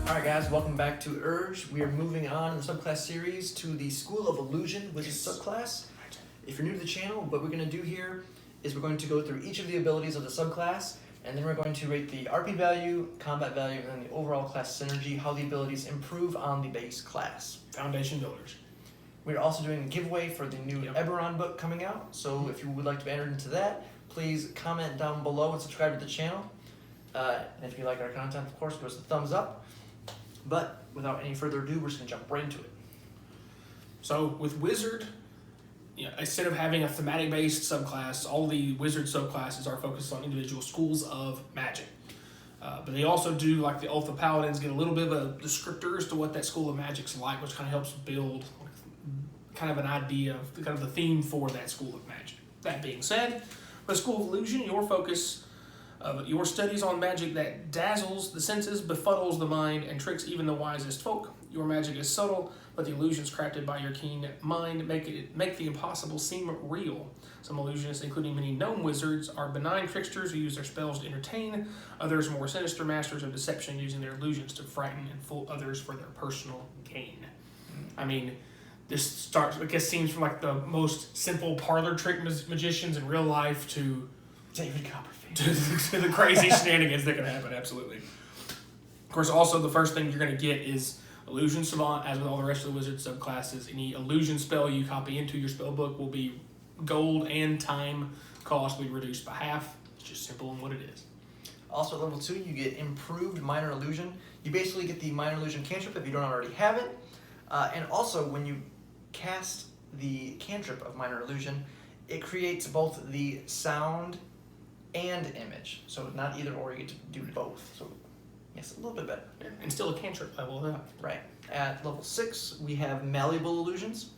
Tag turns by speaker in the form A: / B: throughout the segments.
A: Alright guys, welcome back to Urge. We are moving on in the subclass series to the School of Illusion, which is subclass. If you're new to the channel, what we're going to do here is we're going to go through each of the abilities of the subclass, and then we're going to rate the RP value, combat value, and then the overall class synergy, how the abilities improve on the base class.
B: Foundation builders.
A: We're also doing a giveaway for the new Eberron book coming out, so if you would like to be entered into that, please comment down below and subscribe to the channel. And if you like our content, of course, give us a thumbs up. But without any further ado, we're just going to jump right into it.
B: So with Wizard, instead of having a thematic-based subclass, all the Wizard subclasses are focused on individual schools of magic. But they also do, like the Oath of Paladins, get a little bit of a descriptor as to what that school of magic's like, which kind of helps build kind of an idea of kind of the theme for that school of magic. That being said, with School of Illusion, your focus of your studies on magic that dazzles the senses, befuddles the mind, and tricks even the wisest folk. Your magic is subtle, but the illusions crafted by your keen mind make the impossible seem real. Some illusionists, including many gnome wizards, are benign tricksters who use their spells to entertain. Others more sinister masters of deception, using their illusions to frighten and fool others for their personal gain. I mean, this starts, I guess, seems from like the most simple parlor trick magicians in real life to
A: David Copperfield.
B: to the crazy shenanigans that can happen, absolutely. Of course, also the first thing you're going to get is Illusion Savant, as with all the rest of the Wizard subclasses. Any illusion spell you copy into your spell book will be gold and time cost will be reduced by half. It's just simple in what it is.
A: Also, at level 2, you get Improved Minor Illusion. You basically get the Minor Illusion cantrip if you don't already have it. And also, when you cast the cantrip of Minor Illusion, it creates both the sound and image. So not either or, you get to do both. So yes, a little bit better.
B: Yeah, and still a cantrip level up.
A: Right. At level 6, we have Malleable Illusions.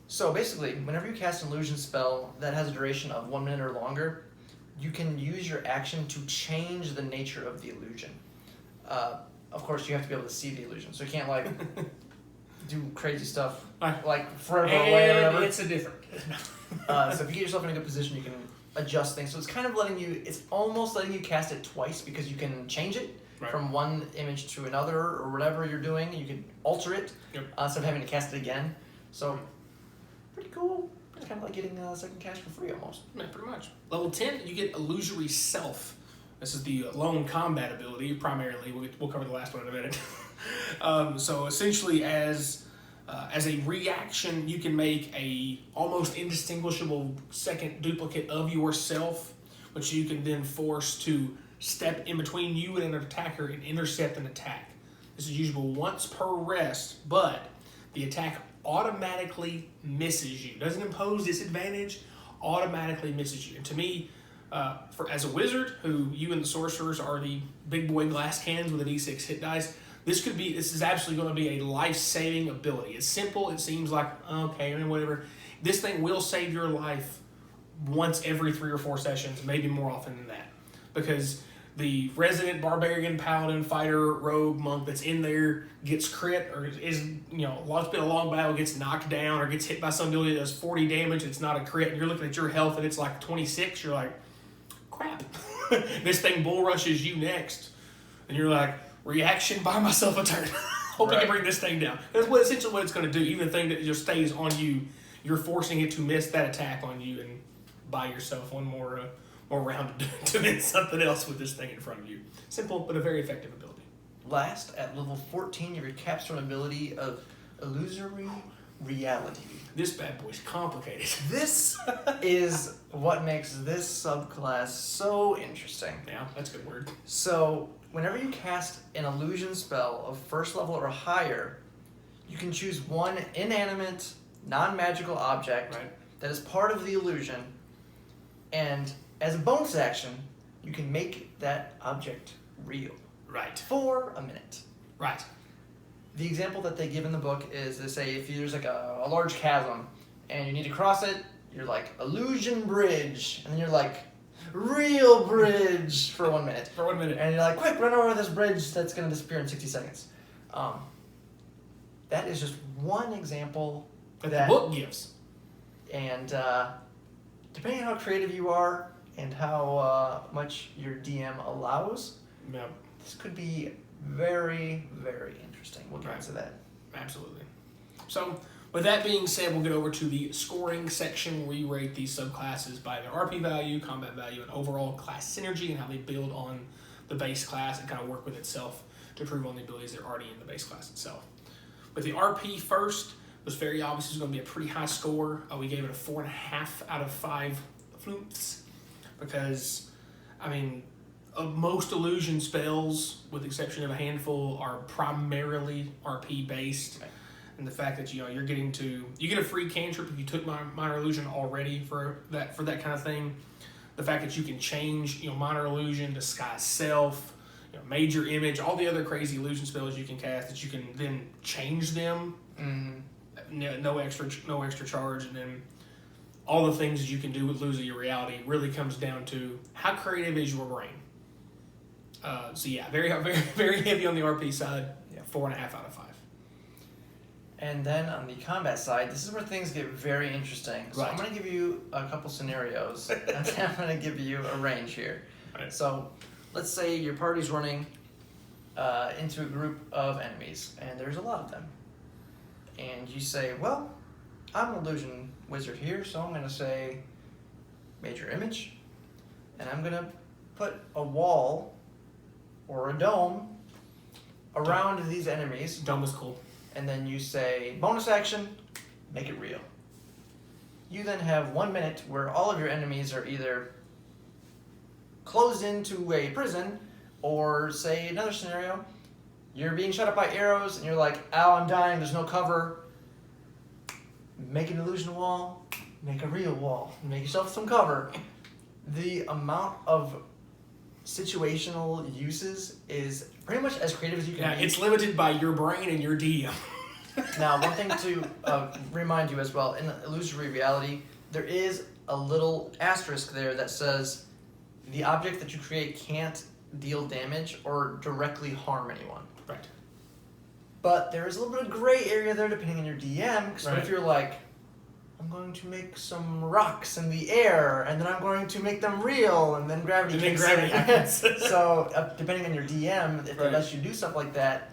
A: So basically, whenever you cast an illusion spell that has a duration of 1 minute or longer, you can use your action to change the nature of the illusion. Of course, you have to be able to see the illusion. So you can't, like, do crazy stuff, like, forever away or whatever.
B: It's a different.
A: So if you get yourself in a good position, you can adjust things. So it's kind of it's almost letting you cast it twice, because you can change it from one image to another or whatever you're doing. You can alter it instead of having to cast it again. So pretty cool. It's kind of like getting a second cast for free almost.
B: Yeah, pretty much. Level 10, you get Illusory Self. This is the lone combat ability, primarily. We'll cover the last one in a minute. So essentially, as a reaction, you can make a almost indistinguishable second duplicate of yourself, which you can then force to step in between you and an attacker and intercept an attack. This is usable once per rest, but the attack automatically misses you. Doesn't impose disadvantage, automatically misses you. And to me, as a wizard, who you and the sorcerers are the big boy glass cans with a d6 hit dice, this is absolutely going to be a life-saving ability. It's simple. It seems like, okay, I mean, whatever. This thing will save your life once every 3 or 4 sessions, maybe more often than that. Because the resident barbarian, paladin, fighter, rogue, monk that's in there gets crit, or it's been a long battle, gets knocked down, or gets hit by somebody that does 40 damage, it's not a crit, and you're looking at your health and it's like 26, you're like, crap. This thing bull rushes you next. And you're like, reaction, buy myself a turn. Hope I can bring this thing down. That's essentially what it's going to do. Even the thing that just stays on you, you're forcing it to miss that attack on you and buy yourself one more round to do something else with this thing in front of you. Simple, but a very effective ability.
A: Last, at level 14, you have your capstone ability of Illusory Reality.
B: This bad boy's complicated.
A: This is what makes this subclass so interesting.
B: Yeah, that's a good word.
A: So, whenever you cast an illusion spell of first level or higher, you can choose one inanimate, non-magical object that is part of the illusion, and as a bonus action, you can make that object real.
B: Right.
A: For a minute.
B: Right.
A: The example that they give in the book is they say if there's like a large chasm and you need to cross it, you're like, illusion bridge, and then you're like, real bridge for 1 minute.
B: For 1 minute.
A: And you're like, quick, run over this bridge that's going to disappear in 60 seconds. That is just one example
B: that the book gives.
A: And depending on how creative you are and how much your DM allows, this could be Very, very interesting. We'll get into that.
B: Absolutely. So, with that being said, we'll get over to the scoring section where we rate these subclasses by their RP value, combat value, and overall class synergy, and how they build on the base class and kind of work with itself to improve on the abilities that are already in the base class itself. With the RP first, it was very obvious it was going to be a pretty high score. We gave it a 4.5 out of 5 flumps because, I mean, most illusion spells, with the exception of a handful, are primarily RP based.
A: Okay.
B: And the fact that you get a free cantrip if you took minor illusion already for that kind of thing. The fact that you can change minor illusion, disguise self, major image, all the other crazy illusion spells you can cast that you can then change them. No extra charge, and then all the things that you can do with Illusory Reality really comes down to how creative is your brain. So yeah, very, very, very heavy on the RP side.
A: Yeah.
B: 4.5 out of 5.
A: And then on the combat side, this is where things get very interesting. So
B: Right.
A: I'm going to give you a couple scenarios, and then I'm going to give you a range here.
B: Right.
A: So let's say your party's running into a group of enemies, and there's a lot of them. And you say, well, I'm an illusion wizard here, so I'm going to say major image, and I'm going to put a wall or a dome around these enemies.
B: Dome is cool.
A: And then you say, bonus action, make it real. You then have 1 minute where all of your enemies are either closed into a prison, or say another scenario, you're being shot up by arrows and you're like, ow, I'm dying, there's no cover. Make an illusion wall, make a real wall, make yourself some cover. The amount of situational uses is pretty much as creative as you can be.
B: It's limited by your brain and your DM.
A: Now, one thing to remind you as well, in Illusory Reality, there is a little asterisk there that says the object that you create can't deal damage or directly harm anyone.
B: Right.
A: But there is a little bit of gray area there depending on your DM, because what if you're like, I'm going to make some rocks in the air, and then I'm going to make them real, and then gravity kicks in.
B: happens.
A: So, depending on your DM, if they let you do stuff like that,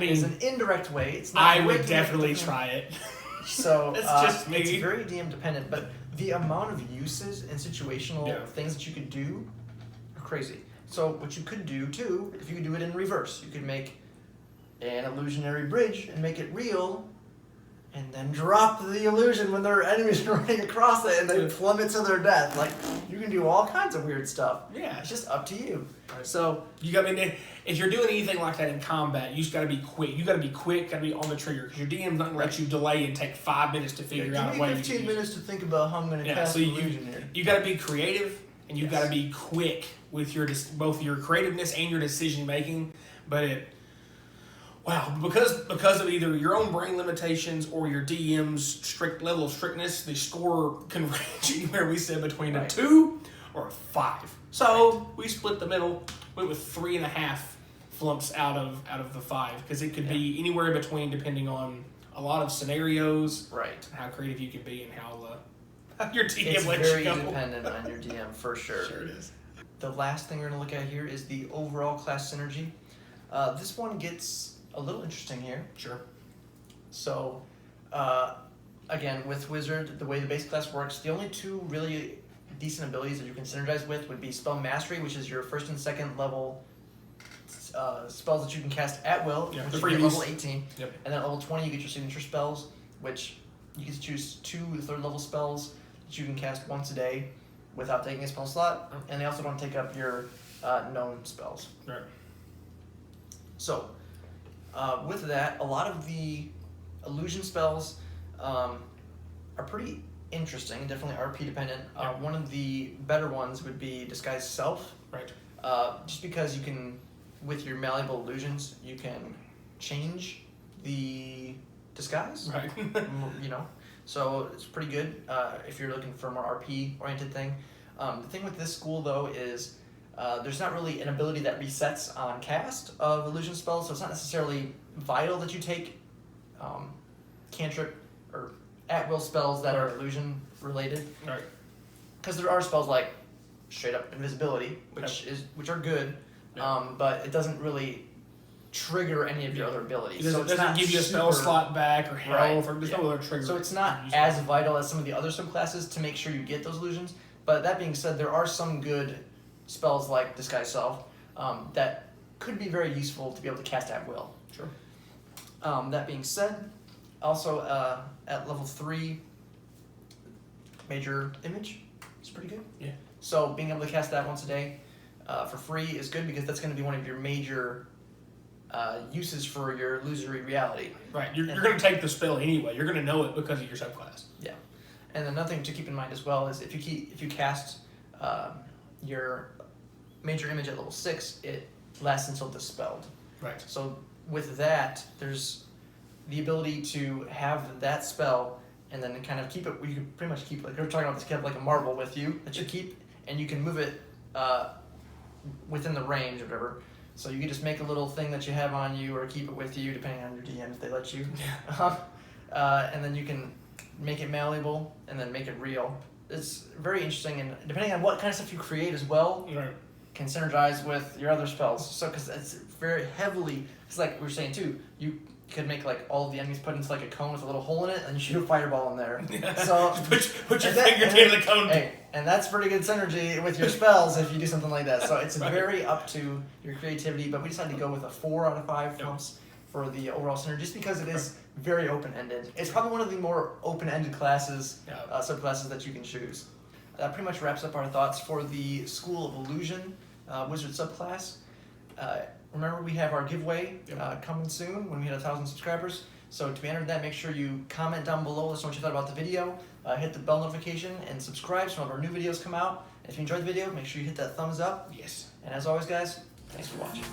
A: is an indirect way. It's not
B: I would definitely try it.
A: So
B: It's just me.
A: It's very DM dependent, but the amount of uses and situational things that you could do are crazy. So what you could do too, if you could do it in reverse, you could make an illusionary bridge and make it real, and then drop the illusion when their enemies are running across it and they plummet to their death. Like, you can do all kinds of weird stuff.
B: Yeah.
A: It's just up to you.
B: Right.
A: So
B: if you're doing anything like that in combat, you just got to be quick. You got to be quick, got to be on the trigger, because your DM's not going to let you delay and take 5 minutes to figure out a way.
A: Give me 15 minutes to think about how I'm going to cast
B: so
A: illusion here.
B: You got to be creative, and you got to be quick with both your creativeness and your decision making. But because of either your own brain limitations or your DM's strict level of strictness, the score can range anywhere, we said, between a 2 or a 5. So we split the middle, went with 3.5 flumps out of the 5, because it could be anywhere between, depending on a lot of scenarios,
A: right?
B: How creative you can be, and how your DM
A: It's
B: lets
A: very
B: you go.
A: dependent on your DM for sure.
B: Sure it is.
A: The last thing we're going to look at here is the overall class synergy. This one gets a little interesting here.
B: Sure.
A: So, again, with Wizard, the way the base class works, the only two really decent abilities that you can synergize with would be Spell Mastery, which is your first and second level spells that you can cast at will,
B: Yeah,
A: which
B: the
A: you get
B: freebies.
A: level 18.
B: Yep.
A: And then at level 20, you get your signature spells, which you get to choose 2 third level spells that you can cast once a day without taking a spell slot.
B: Oh.
A: And they also don't take up your known spells.
B: Right.
A: So, with that, a lot of the illusion spells are pretty interesting, definitely RP dependent. One of the better ones would be Disguise Self.
B: Right.
A: Just because you can, with your Malleable illusions, you can change the disguise.
B: Right.
A: So it's pretty good if you're looking for a more RP oriented thing. The thing with this school though is there's not really an ability that resets on cast of illusion spells, so it's not necessarily vital that you take cantrip or at-will spells that are illusion related.
B: Right.
A: Because there are spells like straight up invisibility, which are good, but it doesn't really trigger any of your other abilities.
B: It doesn't give you a spell slot back or health, or there's no other trigger.
A: So it's not as vital as some of the other subclasses to make sure you get those illusions. But that being said, there are some good spells like Disguise Self that could be very useful to be able to cast at will.
B: Sure.
A: That being said, also at level 3, Major Image is pretty good.
B: Yeah.
A: So being able to cast that once a day for free is good because that's going to be one of your major uses for your illusory reality.
B: Right. You're going to take the spell anyway. You're going to know it because of your subclass.
A: Yeah. And another thing to keep in mind as well is if you cast your Major Image at level 6, it lasts until dispelled.
B: Right.
A: So with that, there's the ability to have that spell and then kind of keep it. You can pretty much keep, like we're talking about, this, kind of like a marble with you that you keep, and you can move it within the range or whatever. So you can just make a little thing that you have on you, or keep it with you, depending on your DM if they let you. And then you can make it malleable and then make it real. It's very interesting, and depending on what kind of stuff you create as well,
B: Right.
A: can synergize with your other spells. So because it's very heavily, it's like we were saying too, you could make like all of the enemies put into like a cone with a little hole in it, and you shoot a fireball in there. So
B: put your fingertip in the cone.
A: Hey, and that's pretty good synergy with your spells if you do something like that. So it's very up to your creativity, but we decided to go with a 4 out of 5 thumps for the overall synergy, just because it is very open-ended. It's probably one of the more open-ended classes, subclasses that you can choose. That pretty much wraps up our thoughts for the School of Illusion Wizard subclass. Remember, we have our giveaway coming soon when we hit 1,000 subscribers. So to be entered in that, make sure you comment down below. Let us know what you thought about the video. Hit the bell notification and subscribe so when our new videos come out. And if you enjoyed the video, make sure you hit that thumbs up.
B: Yes.
A: And as always, guys, thanks for watching.